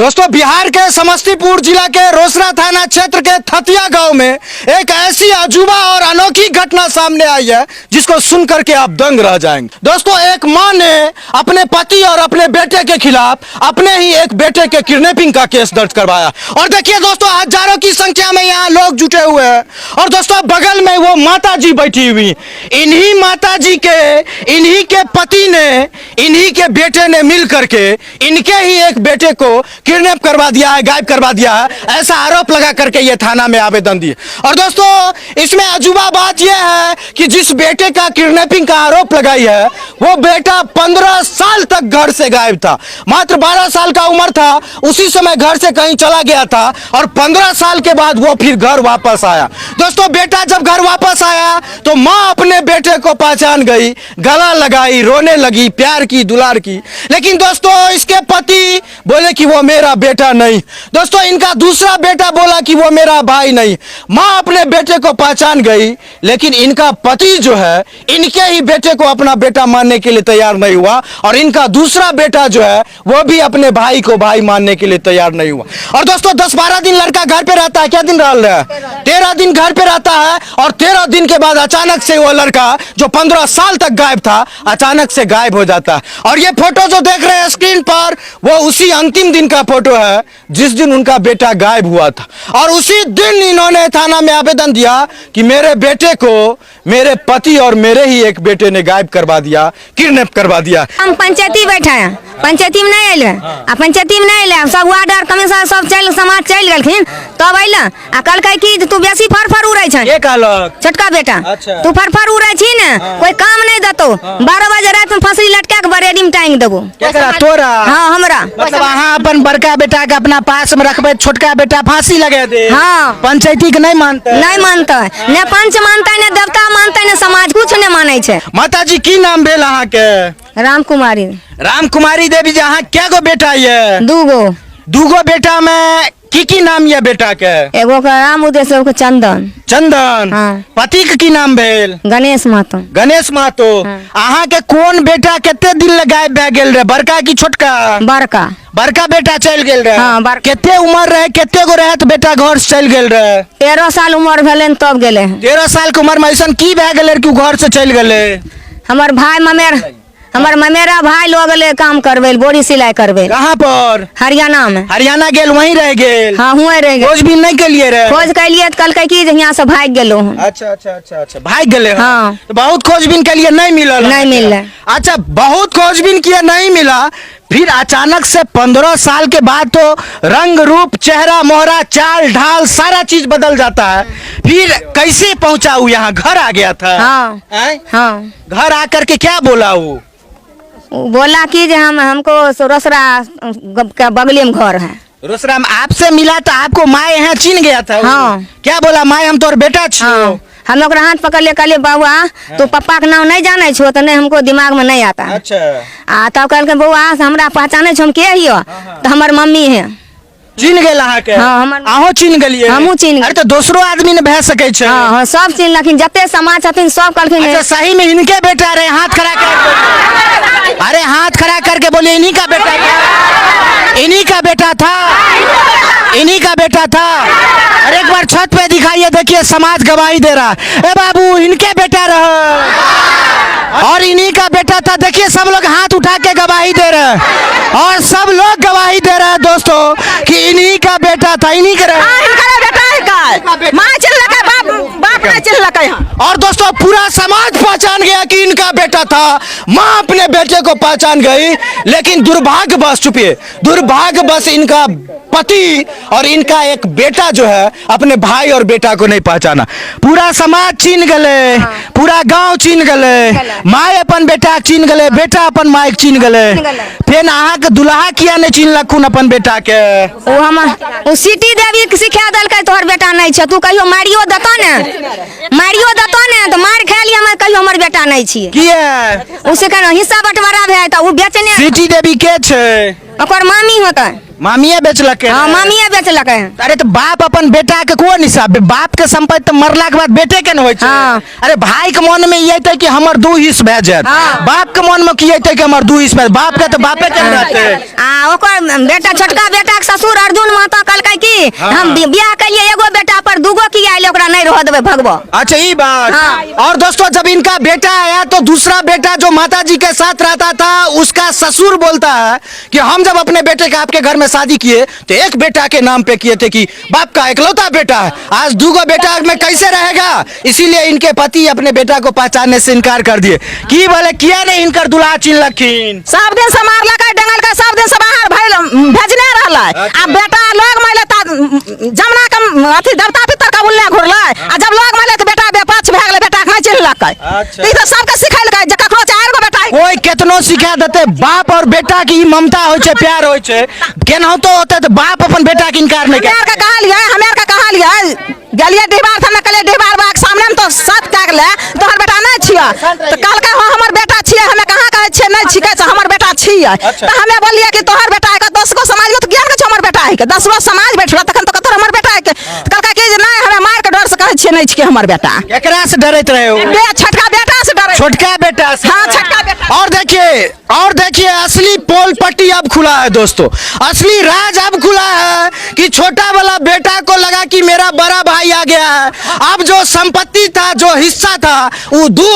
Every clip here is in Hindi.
दोस्तों बिहार के समस्तीपुर जिला के रोसड़ा थाना क्षेत्र के थतिया गांव में एक ऐसी अजूबा और अनोखी घटना सामने आई है जिसको सुनकर के आप दंग रह जाएंगे। दोस्तों एक मां ने अपने पति और अपने बेटे के खिलाफ अपने ही एक बेटे के किडनैपिंग का केस दर्ज करवाया और देखिए दोस्तों हजारों की संख्या में यहाँ लोग जुटे हुए हैं और दोस्तों बगल में वो माता जी बैठी हुई। इन्हीं माता जी के इन्हीं के पति ने इन्हीं के बेटे ने मिल करके इनके ही एक बेटे को किडनैप करवा दिया है, गायब करवा दिया है, ऐसा आरोप लगा करके ये थाना में आवेदन दिए। और दोस्तों इसमें अजूबा बात यह है कि जिस बेटे का किडनैपिंग का आरोप लगाई है वो बेटा 15 साल तक घर से गायब था। मात्र 12 साल का उम्र था, उसी समय घर से कहीं चला गया था और 15 साल के बाद वो फिर घर वापस आया। दोस्तों बेटा जब घर वापस आया तो माँ अपने बेटे को पहचान गई, गला लगाई, रोने लगी, प्यार की, दुलार की। लेकिन दोस्तों इसके पति बोले कि वो मेरा बेटा नहीं। दोस्तों इनका दूसरा बेटा बोला कि वो मेरा भाई नहीं। माँ अपने बेटे को पहचान गई लेकिन इनका पति जो है इनके ही बेटे को अपना बेटा मानने के लिए तैयार नहीं हुआ और इनका दूसरा बेटा जो है वो भी अपने भाई को भाई मानने के लिए तैयार नहीं हुआ। और दोस्तों 10-12 दिन लड़का घर पे रहता है, क्या दिन रह रहा है, 13 दिन घर पे रहता है और 13 दिन के बाद अचानक से वो लड़का जो 15 साल तक गायब था अचानक से गायब हो जाता है। और ये फोटो जो देख रहे हैं स्क्रीन पर वो उसी अंतिम दिन का फोटो है जिस दिन उनका बेटा गायब हुआ था और उसी दिन इन्होंने थाना में आवेदन दिया कि मेरे बेटे को मेरे पति और मेरे ही एक बेटे ने गायब करवा दिया, किडनैप करवा दिया। हम पंचायती बैठे हैं, पंचायती में नहीं अल आ पंचायती में नहीं अल सब वार्ड और कमिश्नर सब चल समाज चल गलखिन तब अल आ कल कि तू बेसी फर उड़े छ के कहलक छोटका बेटा अच्छा। तू फर उड़े छी ने कोई काम नहीं देतो 12 बजे रात में फसली लटका के बरेडी में टांग देबो केकरा तोरा। हां हमरा मतलब अहाँ अपन बड़का बेटा के अपना पास में रखबे, छोटका बेटा फांसी लगा दे। हां पंचायती के नहीं मानते, नहीं मानता ने पंच मानता ने देवता मानता ने समाज कुछ नहीं माने छे। माता जी की नाम भेल अहाँ के? राम कुमारी। राम कुमारी देवी जी। अहाँ क्या गो बेटा ये? दूगो बेटा में की नाम ये बेटा के? एगो का राम उदेश, एगो चंदन। चंदन। हाँ। पति के की नाम भेल? गणेश महतो। गणेश महतो। हाँ। अहाँ के कौन बेटा केते दिन लगाए बह गेल रहे, बड़का की छोटका? बड़का। बड़का बेटा चल गेल रहे। हाँ, केते उम्र रहे, केते गो रहे तो बेटा घर से चल गेल रहे? 13 साल उम्र भेले तब गेले। 13 साल के उम्र में ऐसा की बह गेले कि घर से चल गेले? हमार भाई ममेरा भाई लोग ले काम करबे, बोरी सिलाई करबे। कहाँ पर? हरियाणा में। हरियाणा गेल वहीं रह गेल? हाँ हुए रह गेल। खोज भी नहीं के लिए रहे? खोज के लिए कल की यहाँ से भाग गेलो। अच्छा भाग गए। हाँ। तो बहुत खोजबीन के लिए नहीं मिला? नहीं मिला। अच्छा बहुत खोजबीन किया नहीं मिला, फिर अचानक से 15 साल के बाद तो रंग रूप, चेहरा मोहरा, चाल ढाल सारा चीज बदल जाता है। फिर कैसे पहुंचा वो यहाँ? घर आ गया था? हाँ। घर आकर के क्या बोला वो? बोला कि हमको रोसड़ा का बगले में घर है। रोसड़ा में आपसे मिला तो आपको माँ यहाँ चिन्ह गया था? हाँ। क्या बोला? माँ हम तोर बेटा छो। हाँ। हम लोग हाथ पकड़ ले कहले बउआ तो पापा के नाम नहीं जाने छो तो नहीं हमको दिमाग में नहीं आता। अच्छा। तब कहल बउआ हमरा पहचाने छो हम के हियो तो हमार मम्मी है। चिन्ह गेल अहाँ के? हाँ, अहो चिन्ह गेलिए? हमहू चिन्ह। अरे तो दूसरो आदमी ने भे सके छे। हाँ, सब चिन्ह लखिन जते समाज छथिन सब कहलखिन। अच्छा सही में इनके बेटा रहे? हाथ खड़ा कर, अरे हाथ खड़ा करके बोलिए इन्हीं का बेटा था? इन्हीं का बेटा था? इन्हीं का बेटा था? अरे एक बार छत पे दिखाइए, देखिए समाज गवाही दे रहा है। ए बाबू इनके बेटा रहे और इन्हीं का बेटा था। देखिए सब लोग हाथ उठा के गवाही दे रहे हैं और सब लोग गवाही दे रहे हैं दोस्तों कि इन्हीं का बेटा था, इन्हीं के रहे। और दोस्तों पूरा समाज पहचान गया कि इनका बेटा था। माँ अपने बेटे को पहचान गई लेकिन दुर्भाग्यवश, चुपिए, दुर्भाग्यवश इनका पति और इनका एक बेटा जो है अपने भाई और बेटा को नहीं पहचाना। पूरा समाज चिन्ह गले, पूरा गांव चिन्ह गले, माँ अपन बेटा चिन्ह गले, बेटा अपन माँ चिन्ह गले। फिर अहाँ के दुल्हा किया नहीं चिन्हलखुन अपन बेटा के? वो सिटी देवी सिखा दलकै तोहर बेटा नहीं छे, तू कहियो मारियो देतो ने तो मार खा लिया, मैं कहियो हमर बेटा नहीं छिए। किया? उसे कहना हिस्सा बंटवारा भे त उ बेचने। सिटी देवी के छे? ओकर मामी होता। मामिया बेचलक हाँ मामिया बेचलक है। अरे तो बाप अपन बेटा के कोन हिसाब बाप के संपत्ति तो मरला के बाद बेटे के न होय छै। हाँ। अरे भाई के मन में ये थे कि हमर दू हिस्स भए जात। हाँ। बाप के मन में की ये थे कि हमर दू हिस्स भए, बाप के तो बापे के रहते। ओकर बेटा छोटका बेटा के ससुर अर्जुन महतो कहलकै कि हम बियाह कलिए एगो बेटा पर दूगो की आइले ओकरा नहीं रह देबे भगबो। अच्छा ये बात। हाँ। और दोस्तों जब इनका बेटा आया तो दूसरा बेटा जो माता जी के साथ रहता था उसका ससुर बोलता है कि हम जब अपने बेटे का आपके घर में शादी किए तो एक बेटा के नाम पे किए थे कि बाप का इकलौता बेटा है, आज दूगो बेटा में कैसे रहेगा, इसीलिए इनके पति अपने बेटा को पहचानने से इनकार कर दिए। की बोले किया नहीं इनकर दुल्हा चिन्हलखिन, सब दिन से मारलक डंगल का, सब दिन से बाहर भेजने रहला। अब बेटा लोग माइले ता जमुना के अथी देवता पितर का बुल्ले घुरले, आ जब लोग माइले तो बेटा बेपक्ष भए गेले, बेटा नहीं चिन्हलक। अच्छा। ई तो सबके सिखैलकै जे ककरो 4 गो बेटा कोई केतनो सिखा देते बाप और बेटा की ममता होय छै, प्यार होय छै, केनाहितो होते तो बाप अपन बेटा के इनकार नहीं हमें करे। का कहलिए, हमें का कहलिए गेलिए डिहबार थाना, कहले डिहबार बाग सामने में तो सत कह गेले तोहर बेटा नहीं छिया, तो कहलकै हां हमर बेटा छिए, हमें कहां कहै छिए नहीं छिकै से हमर बेटा छिए। तो हमें बोलिए कि तोहर बेटा है, 10 गो समाज में तो ज्ञान के हमर बेटा है, 10 गो समाज बैठला तखन तो कतौ हमर बेटा है। तो कहलकै कि नहीं हमें मार के डर से कहै छिए नहीं छिके हमर बेटा। एकरा से डरैत रहे हो? छोटका बेटा से डरे, छोटका बेटा से। हाँ छोटका बेटा। और देखिए असली पोल पट्टी अब खुला है दोस्तों, असली राज अब खुला है कि छोटा वाला बेटा को लगा कि मेरा बड़ा भाई आ गया है, अब जो संपत्ति था, जो हिस्सा था, वो 2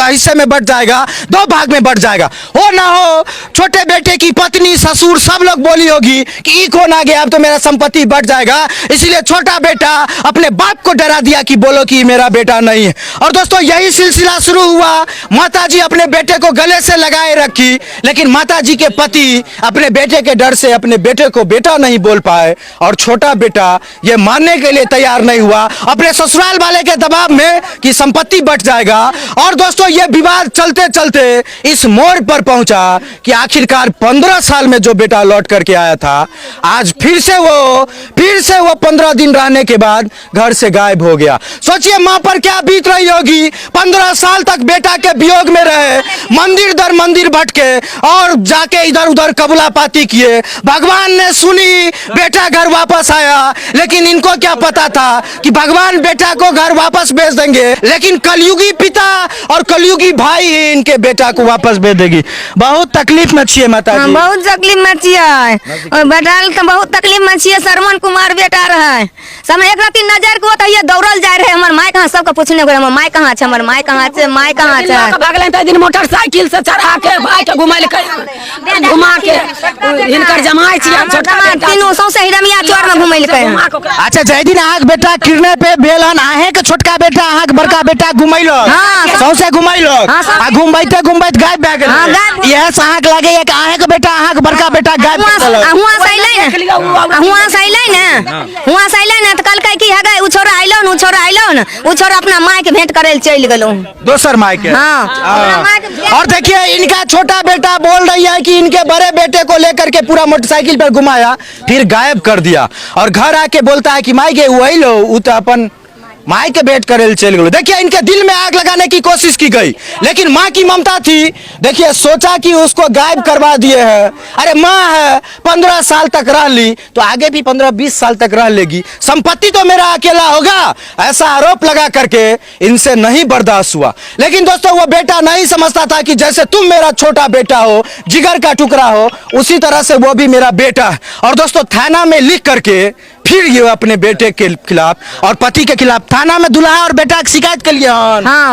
हिस्से में बढ़ जाएगा, 2 भाग में बढ़ जाएगा। हो ना हो छोटे बेटे की पत्नी ससुर सब लोग बोली होगी कि ई कौन आ गया, अब तो मेरा संपत्ति बढ़ जाएगा, इसीलिए छोटा बेटा अपने बाप को डरा दिया कि बोलो कि मेरा बेटा नहीं है। और दोस्तों यही सिलसिला शुरू हुआ, माता जी अपने बेटे को गले से लगाए रखी, लेकिन माता जी के पति अपने बेटे के डर से अपने बेटे को बेटा नहीं बोल पाए, और छोटा बेटा ये मानने के लिए तैयार नहीं हुआ अपने ससुराल वाले के दबाव में कि संपत्ति बढ़ जाएगा। और दोस्तों ये विवाद चलते चलते इस मोड़ पर पहुंचा कि आखिरकार 15 साल में जो बेटा लौट करके आया था, आज फिर से वो 15 दिन रहने के बाद घर से गायब हो गया। सोचिए मां पर क्या बीत रही होगी, 15 साल तक बेटा के वियोग में रहे, मंदिर दर मंदिर भटके और जाके इधर उधर कबूला पाती किए, भगवान ने सुनी बेटा घर वापस आया, लेकिन इनको क्या पता था कि भगवान बेटा को घर वापस भेज देंगे, लेकिन कलयुगी पिता और कलयुगी भाई ही इनके बेटा को वापस भेज देगी। बहुत तकलीफ में छिए माता जी। बहुत तकलीफ में छिए, और बेटा तो बहुत तकलीफ में छिए। श्रवण कुमार बेटा रहे, समय एक रात नजर को तो ये दौड़ल जाए रहे, हमर माय कहां, सबके पूछने को हमर माय कहां छै, हमर माय कहां छै, माय कहां छै। भागले त दिन मोटरसाइकिल से चढ़ा के भाई के घुमैल के घुमा के हिनकर जमाई छियै छोटका बेटा, तीनों सौसे हिरमिया चौर में घुमैल के। अच्छा जय दिन आग बेटा किरने पे भेलन, आहे के छोटका बेटा आहा के बड़का बेटा घुमैलक, हाँ। सौसे घुमैलक, हाँ, सब। आ घुमबैते घुमबैत गायब भए गेल। हाँ, गायब। यह से अहाँ के लागे कि आहे के बेटा आहा के बड़का बेटा गायब भए गेल। हुआ सैलै ने त कहलकै कि हेगे उ छोरा आइलो न, उ छोरा अपना माय के भेंट करे चल गेलो, दोसर माय के। हाँ। और देखिए इनका छोटा बेटा बोल रही है कि इनके बड़े बेटे को लेकर के पूरा मोटरसाइकिल पर घुमाया, फिर गायब कर दिया, और घर आके बोलता है कि माई के वही लो, उ तो अपन माई के भेंट करे चल गए। देखिए इनके दिल में आग लगाने की कोशिश की गई, लेकिन माँ की ममता थी, देखिए सोचा कि उसको गायब करवा दिए हैं। अरे माँ है, 15 साल तक रह ली तो आगे भी 15-20 साल तक रह लेगी, संपत्ति तो मेरा अकेला होगा, ऐसा आरोप लगा करके इनसे नहीं बर्दाश्त हुआ। लेकिन दोस्तों वो बेटा नहीं समझता था कि जैसे तुम मेरा छोटा बेटा हो, जिगर का टुकड़ा हो, उसी तरह से वो भी मेरा बेटा है। और दोस्तों थाना में लिख करके फिर ये अपने बेटे के खिलाफ और पति के खिलाफ थाना में दुल्हा और बेटा की शिकायत के लिए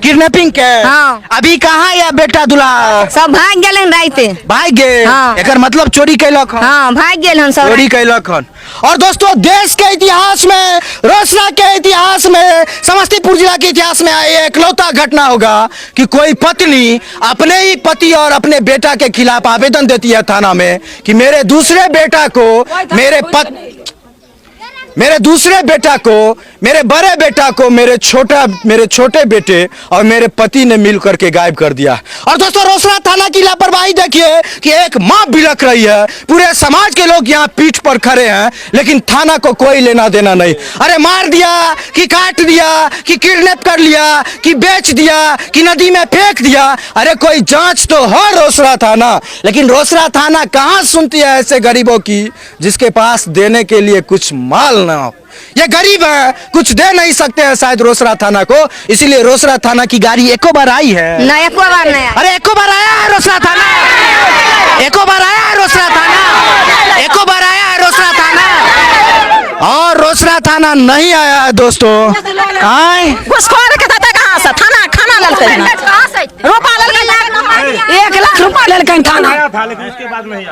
किडनैपिंग के। हाँ। अभी कहाँ या बेटा दुल्हा सब भाग गेल राइते, भाग गए। हाँ। एकर मतलब चोरी कैलक हन। हाँ भाग गेल हन सब, चोरी कैलक हन। और दोस्तों देश के इतिहास में, रोसड़ा के इतिहास में, समस्तीपुर जिला के इतिहास में ये एकलौता घटना होगा कि कोई पत्नी अपने ही पति और अपने बेटा के खिलाफ आवेदन देती है थाना में कि मेरे दूसरे बेटा को मेरे मेरे दूसरे बेटा को, मेरे बड़े बेटा को मेरे छोटे बेटे और मेरे पति ने मिल करके गायब कर दिया। और दोस्तों रोसड़ा थाना की लापरवाही देखिए कि एक माँ बिलख रही है, पूरे समाज के लोग यहाँ पीठ पर खड़े हैं, लेकिन थाना को कोई लेना देना नहीं। अरे मार दिया कि काट दिया कि किडनैप कर लिया कि बेच दिया कि नदी में फेंक दिया, अरे कोई जांच तो हो रोसड़ा थाना। लेकिन रोसड़ा थाना कहाँ सुनती है ऐसे गरीबों की जिसके पास देने के लिए कुछ माल ना हो। ये गरीब है, कुछ दे नहीं सकते हैं शायद रोसड़ा थाना को, इसीलिए रोसड़ा थाना की गाड़ी एको बार आई है? नहीं, एको बार नहीं। अरे एको बार आया है रोसड़ा थाना? एको बार आया है रोसड़ा थाना? एको बार आया है रोसड़ा थाना? और रोसड़ा थाना नहीं आया है दोस्तों। आए घुसखोर के देते कहाँ से? थाना खाना लेते हैं, रुपा लेते 1 लाख रुपा लेते हैं थाना।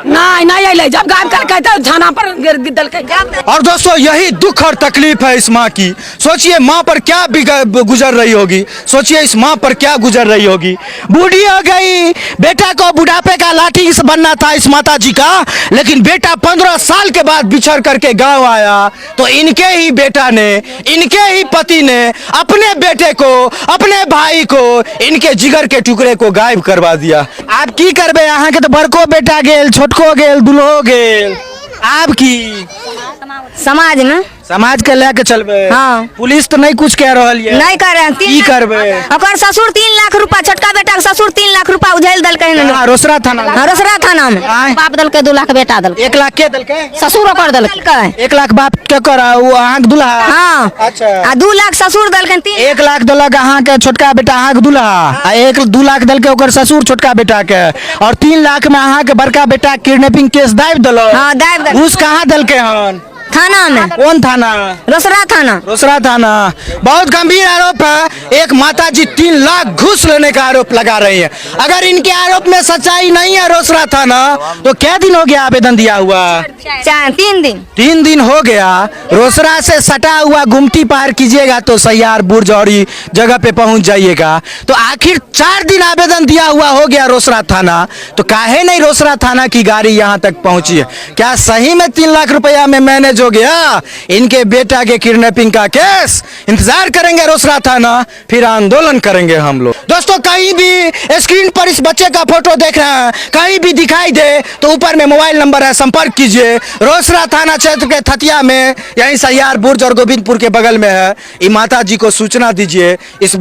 नहीं अले, जब गायब करके तो थाना पर गिर दिलके। और दोस्तों यही दुख और तकलीफ है इस माँ की। सोचिए माँ पर क्या गुजर रही होगी, सोचिए इस माँ पर क्या गुजर रही होगी। बूढ़ी हो गई, बेटा को बुढ़ापे का लाठी बनना था इस माता जी का, लेकिन बेटा 15 साल के बाद बिछड़ करके गांव आया तो इनके ही बेटा ने, इनके ही पति ने अपने बेटे को, अपने भाई को, इनके जिगर के टुकड़े को गायब करवा दिया। आप की करबे, यहाँ के तो बड़को बेटा गेल, छोटको गेल, दुल्हो गेल, आप की समाज में समाज के लेके चलबे। हाँ। पुलिस तो नहीं कुछ कह रही है, नहीं कर रहे। की करबे? ओकर ससुर 3 लाख रुपया, छोटका बेटा के ससुर 3 लाख रुपया उझेल दल के रोसड़ा थाना। रोसड़ा थाना में बाप दल के 2 लाख बेटा दल, 1 लाख के दल के ससुर कर दल, 1 लाख बाप के करा वो अहाँ के दुल्हा। हाँ। अच्छा। आ 2 लाख ससुर दल के 1 लाख दलक अहाँ के छोटका बेटा अहाँ के दुल्हा, आ 2 लाख दल के ओकर ससुर छोटका बेटा के, और 3 लाख में अहाँ के बड़का बेटा किडनैपिंग केस दाब दलो। हाँ, दाब दल। घूस कहाँ दल के हन? थाना में। कौन थाना? रोसड़ा थाना। रोसड़ा थाना। बहुत गंभीर आरोप है। एक माता जी 3 लाख घूस लेने का आरोप लगा रही है। अगर इनके आरोप में सच्चाई नहीं है रोसड़ा थाना, तो क्या दिन हो गया आवेदन दिया हुआ? 3 दिन। 3 दिन हो गया। रोसड़ा से सटा हुआ गुमटी पार कीजिएगा तो सैयार बुर्ज और जगह पे पहुंच जाइएगा। तो आखिर 4 दिन आवेदन दिया हुआ हो गया रोसड़ा थाना, तो काहे नहीं रोसड़ा थाना की गाड़ी यहाँ तक पहुंची है? क्या सही में 3 लाख रुपया में मैनेज हो गया इनके बेटा के किडनैपिंग का केस? इंतजार करेंगे रोसड़ा थाना, फिर आंदोलन करेंगे हम लोग। दोस्तों कहीं भी स्क्रीन पर इस बच्चे का फोटो देख रहे हैं, कहीं भी दिखाई दे तो ऊपर में मोबाइल नंबर है, संपर्क कीजिए। रोसड़ा थाना क्षेत्र के थतिया में, यहीं सैयार बुर्ज और गोविंदपुर के बगल में है। ये माता जी को सूचना दीजिए, इस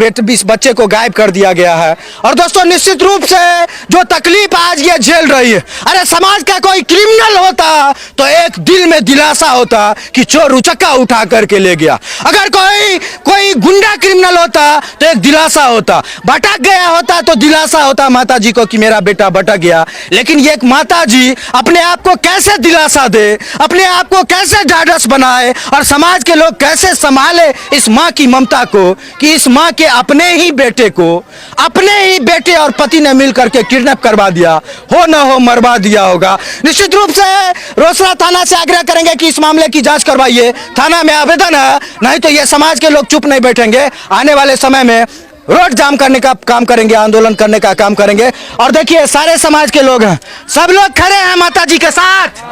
बच्चे को गायब कर दिया गया है। और दोस्तों निश्चित रूप से जो तकलीफ आज ये झेल रही है, अरे समाज का कोई क्रिमिनल होता तो एक दिल में दिलासा होता कि चोर उचक्का उठा करके ले गया। अगर कोई गुंडा क्रिमिनल होता तो एक दिलासा होता, भटक गया होता तो दिलासा होता माता जी को कि मेरा बेटा भटक गया। लेकिन ये एक माता जी अपने आप को कैसे दिलासा दे, अपने आप को कैसे ढाढ़स बनाए और समाज के लोग कैसे संभाले इस माँ की ममता को, कि इस माँ के अपने ही बेटे को, अपने ही बेटे और पति ने मिल करके किडनैप करवा दिया हो, न हो मरवा दिया होगा। निश्चित रूप से रोसड़ा थाना से आग्रह करेंगे कि इस मामले की जांच करवाइए। थाना में आवेदन है, नहीं तो ये समाज के लोग चुप नहीं बैठेंगे। आने वाले समय में रोड जाम करने का काम करेंगे, आंदोलन करने का काम करेंगे। और देखिए सारे समाज के लोग हैं, सब लोग खड़े हैं माता जी के साथ,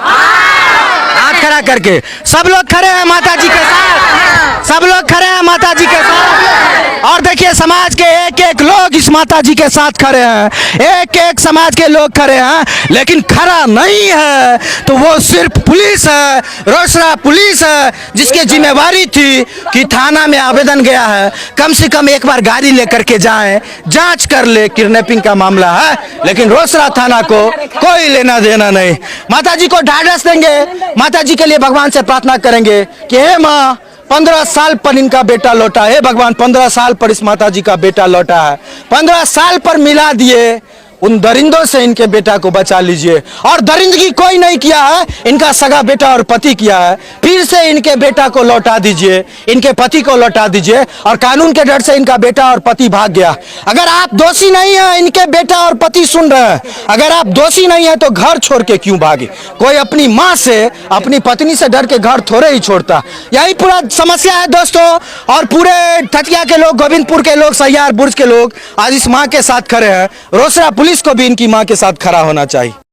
हाथ खड़ा करके सब लोग खड़े हैं माता जी के साथ, सब लोग खड़े हैं माता जी के साथ। और देखिए समाज के एक एक लोग इस माता जी के साथ खड़े हैं, एक एक समाज के लोग खड़े हैं। लेकिन खड़ा नहीं है तो वो सिर्फ पुलिस है, रोसड़ा पुलिस है, जिसकी जिम्मेवारी थी कि थाना में आवेदन गया है, कम से कम एक बार गाड़ी लेकर के जाएं, जांच कर ले, किडनैपिंग का मामला है। लेकिन रोसड़ा थाना को कोई लेना देना नहीं। माता जी को ढाढ़स देंगे, माता जी के लिए भगवान से प्रार्थना करेंगे कि हे माँ 15 साल पर इनका बेटा लौटा है, भगवान 15 साल पर इस माता जी का बेटा लौटा है, 15 साल पर मिला दिए, उन दरिंदों से इनके बेटा को बचा लीजिए। और दरिंदगी कोई नहीं किया है, इनका सगा बेटा और पति किया है। फिर से इनके बेटा को लौटा दीजिए, इनके पति को लौटा दीजिए। और कानून के डर से इनका बेटा और पति भाग गया। अगर आप दोषी नहीं है, इनके बेटा और पति सुन रहे हैं, अगर आप दोषी नहीं है तो घर छोड़ के क्यों भागे? कोई अपनी माँ से, अपनी पत्नी से डर के घर थोड़े ही छोड़ता। यही पूरा समस्या है दोस्तों। और पूरे थतिया के लोग, गोविंदपुर के लोग, सैयार बुर्ज के लोग आज इस माँ के साथ खड़े हैं। रोसड़ा पुलिस को भी इनकी मां के साथ खड़ा होना चाहिए।